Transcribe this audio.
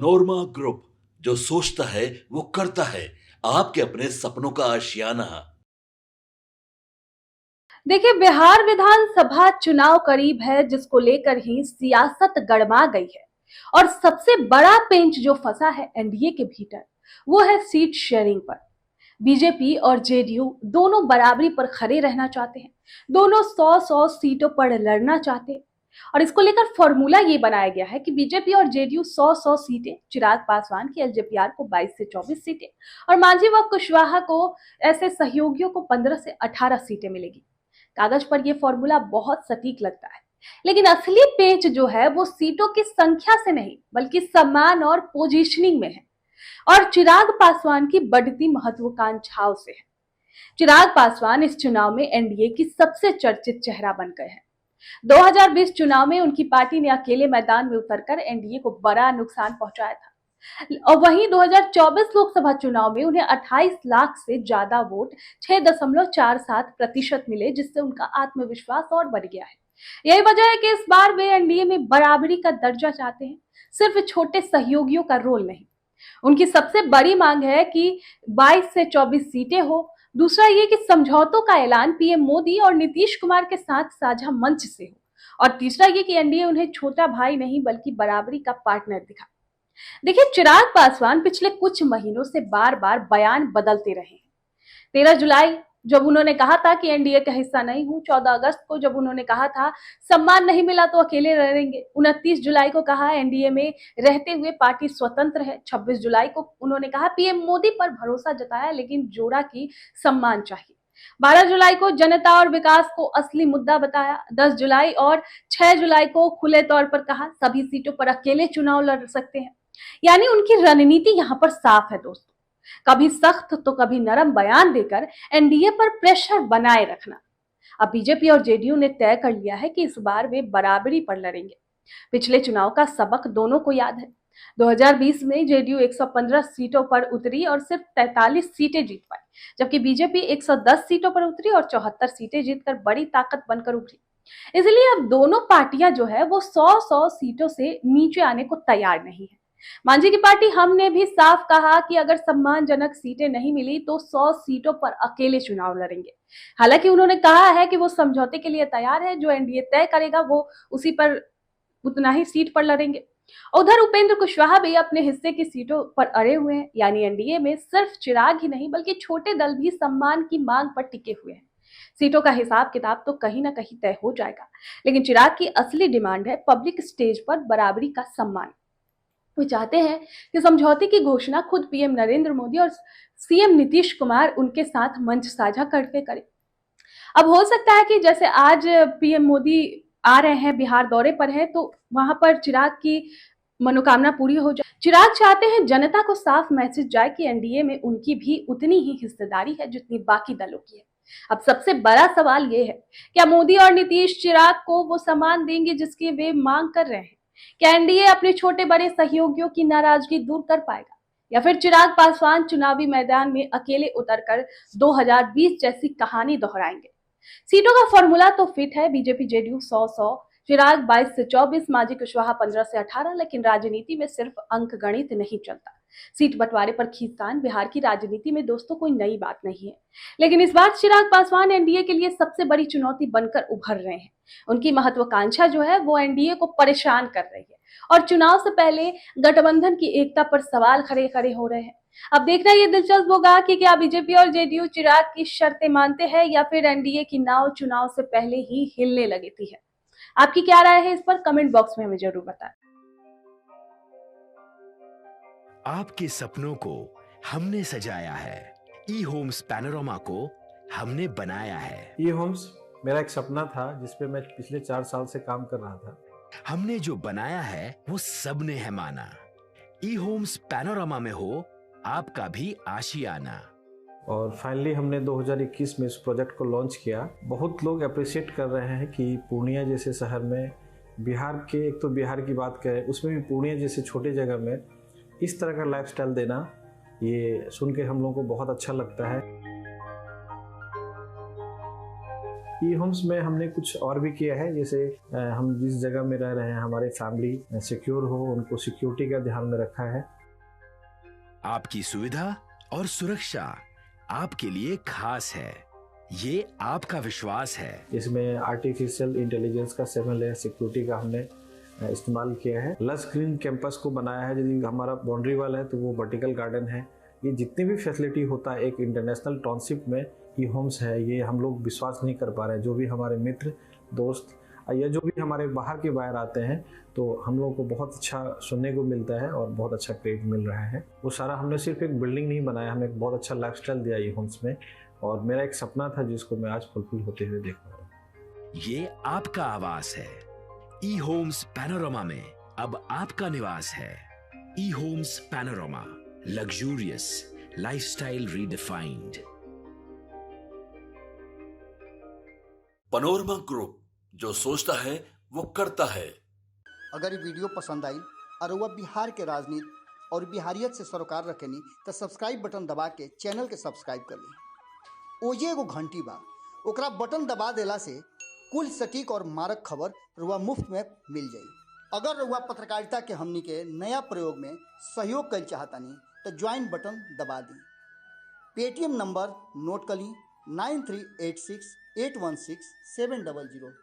नोरमा group, जो सोचता है वो करता है। आपके अपने सपनों का आशियाना। देखिए, बिहार विधानसभा चुनाव करीब है, जिसको लेकर ही सियासत गरमा गई है। और सबसे बड़ा पेंच जो फंसा है एनडीए के भीतर, वो है सीट शेयरिंग पर। बीजेपी और जेडीयू दोनों बराबरी पर खड़े रहना चाहते हैं। दोनों 100-100 सीटों पर लड़ना चाहते हैं। और इसको लेकर फॉर्मूला ये बनाया गया है कि बीजेपी और जेडीयू 100-100 सीटें, चिराग पासवान की एलजेपीआर को 22 से 24 सीटें और मांझी व कुशवाहा को, ऐसे सहयोगियों को 15 से 18 सीटें मिलेगी। कागज पर यह फॉर्मूला बहुत सटीक लगता है, लेकिन असली पेच जो है वो सीटों की संख्या से नहीं बल्कि सम्मान और पोजीशनिंग में है। और चिराग पासवान की बढ़ती महत्वाकांक्षाओं से है। चिराग पासवान इस चुनाव में एनडीए की सबसे चर्चित चेहरा बन गए हैं। 2020 चुनाव में उनकी पार्टी ने अकेले मैदान में उतरकर एनडीए को बड़ा नुकसान पहुंचाया था। और वहीं 2024 लोकसभा चुनाव में उन्हें 28 लाख से ज्यादा वोट, 6.47% मिले, जिससे उनका आत्मविश्वास और बढ़ गया है। यही वजह है कि इस बार वे एनडीए में बराबरी का दर्जा चाहते हैं, सिर्फ छोटे सहयोगियों का रोल नहीं। उनकी सबसे बड़ी मांग है कि 22 से 24 सीटें हो। दूसरा ये कि समझौतों का ऐलान पीएम मोदी और नीतीश कुमार के साथ साझा मंच से हो। और तीसरा ये कि एनडीए उन्हें छोटा भाई नहीं बल्कि बराबरी का पार्टनर दिखा। देखिए, चिराग पासवान पिछले कुछ महीनों से बार बार बयान बदलते रहे हैं। 13 जुलाई जब उन्होंने कहा था कि एनडीए का हिस्सा नहीं हूं, 14 अगस्त को जब उन्होंने कहा था सम्मान नहीं मिला तो अकेले रहेंगे, 29 जुलाई को कहा एनडीए में रहते हुए पार्टी स्वतंत्र है, 26 जुलाई को उन्होंने कहा पीएम मोदी पर भरोसा जताया लेकिन जोड़ा की सम्मान चाहिए, 12 जुलाई को जनता और विकास को असली मुद्दा बताया, 10 जुलाई और 6 जुलाई को खुले तौर पर कहा सभी सीटों पर अकेले चुनाव लड़ सकते हैं। यानी उनकी रणनीति यहां पर साफ है दोस्तों, कभी सख्त तो कभी नरम बयान देकर एनडीए पर प्रेशर बनाए रखना। अब बीजेपी और जेडीयू ने तय कर लिया है कि इस बार वे बराबरी पर लड़ेंगे। पिछले चुनाव का सबक दोनों को याद है। 2020 में जेडीयू 115 सीटों पर उतरी और सिर्फ 43 सीटें जीत पाई, जबकि बीजेपी 110 सीटों पर उतरी और 74 सीटें जीतकर बड़ी ताकत बनकर उभरी। इसलिए अब दोनों पार्टियां जो है वो 100-100 सीटों से नीचे आने को तैयार नहीं है। मांझी की पार्टी हम ने भी साफ कहा कि अगर सम्मानजनक सीटें नहीं मिली तो 100 सीटों पर अकेले चुनाव लड़ेंगे। हालांकि उन्होंने कहा है कि वो समझौते के लिए तैयार है, जो एनडीए तय करेगा वो उसी पर, उतना ही सीट पर लड़ेंगे। उधर उपेंद्र कुशवाहा भी अपने हिस्से की सीटों पर अड़े हुए हैं। यानी एनडीए में सिर्फ चिराग ही नहीं बल्कि छोटे दल भी सम्मान की मांग पर टिके हुए हैं। सीटों का हिसाब किताब तो कहीं ना कहीं तय हो जाएगा, लेकिन चिराग की असली डिमांड है पब्लिक स्टेज पर बराबरी का सम्मान। वो चाहते हैं कि समझौते की घोषणा खुद पीएम नरेंद्र मोदी और सीएम नीतीश कुमार उनके साथ मंच साझा करके करें। अब हो सकता है कि जैसे आज पीएम मोदी आ रहे हैं, बिहार दौरे पर हैं, तो वहां पर चिराग की मनोकामना पूरी हो जाए। चिराग चाहते हैं जनता को साफ मैसेज जाए कि एनडीए में उनकी भी उतनी ही हिस्सेदारी है जितनी बाकी दलों की है। अब सबसे बड़ा सवाल ये है, क्या मोदी और नीतीश चिराग को वो सम्मान देंगे जिसकी वे मांग कर रहे हैं? क्या एनडीए अपने छोटे बड़े सहयोगियों की नाराजगी दूर कर पाएगा, या फिर चिराग पासवान चुनावी मैदान में अकेले उतरकर 2020 जैसी कहानी दोहराएंगे? सीटों का फॉर्मूला तो फिट है, बीजेपी जेडीयू 100-100, चिराग 22 से 24, मांझी कुशवाहा 15 से 18, लेकिन राजनीति में सिर्फ अंक गणित नहीं चलता। सीट बंटवारे पर खींचतान बिहार की राजनीति में दोस्तों कोई नई बात नहीं है, लेकिन इस बार चिराग पासवान एनडीए के लिए सबसे बड़ी चुनौती बनकर उभर रहे हैं। उनकी महत्वाकांक्षा जो है वो एनडीए को परेशान कर रही है और चुनाव से पहले गठबंधन की एकता पर सवाल खड़े खड़े हो रहे हैं। अब देखना ये दिलचस्प होगा कि क्या बीजेपी और जेडीयू चिराग की शर्तें मानते हैं या फिर एनडीए की नाव चुनाव से पहले ही हिलने लगती है। आपकी क्या राय है इस पर, कमेंट बॉक्स में हमें जरूर बताएं। आपके सपनों को हमने सजाया है, ई होम्स पैनोरामा को हमने बनाया है। ई होम्स मेरा एक सपना था जिस पे मैं पिछले 4 साल से काम कर रहा था। हमने जो बनाया है वो सबने है माना। ई होम्स पैनोरामा में हो आपका भी आशियाना। और फाइनली हमने 2021 में इस प्रोजेक्ट को लॉन्च किया। बहुत लोग अप्रिशिएट कर रहे हैं कि पूर्णिया जैसे शहर में, बिहार के, एक तो बिहार की बात करें उसमें भी पूर्णिया जैसे छोटे जगह में इस तरह का लाइफस्टाइल देना, ये सुन के हम लोगों को बहुत अच्छा लगता है। ई होम्स में हमने कुछ और भी किया है, जैसे हम जिस जगह में रह रहे हैं हमारे फैमिली सिक्योर हो, उनको सिक्योरिटी का ध्यान में रखा है। आपकी सुविधा और सुरक्षा आपके लिए खास है, ये आपका विश्वास है। इसमें आर्टिफिशियल इंटेलिजेंस का 7 लेयर सिक्योरिटी का हमने इस्तेमाल किया है। लस ग्रीन कैंपस को बनाया है, यदि हमारा बाउंड्री वाल है तो वो वर्टिकल गार्डन है। ये जितनी भी फैसिलिटी होता है एक इंटरनेशनल टाउनशिप में ई होम्स है, ये हम लोग विश्वास नहीं कर पा रहे हैं। जो भी हमारे मित्र दोस्त या जो भी हमारे बाहर के बाहर आते हैं तो हम लोगों को बहुत अच्छा सुनने को मिलता है और बहुत अच्छा क्रेडिट मिल रहा है। वो सारा हमने सिर्फ एक बिल्डिंग नहीं बनाया, हमें एक बहुत अच्छा लाइफस्टाइल दिया ई होम्स में, और मेरा एक सपना था जिसको मैं आज फुलफिल होते हुए देख पा रहा हूँ। ये आपका आवास है। ई होम्स पैनोरामा में अब आपका निवास है। E homes Panorama, luxurious lifestyle redefined. Panorama group, जो सोचता है वो करता है। अगर ये वीडियो पसंद आई और वह बिहार के राजनीति और बिहारियत से सरोकार रखेनी तो सब्सक्राइब बटन दबा के चैनल के सब्सक्राइब कर ली। ओजे एगो घंटी बा, ओकरा बटन दबा देला से कुल सटीक और मारक खबर रुआ मुफ्त में मिल जाई। अगर रुआ पत्रकारिता के हमनी के नया प्रयोग में सहयोग कर चाहतानी तो ज्वाइन बटन दबा दी। पेटीएम नंबर नोट कर ली 9386 816 700।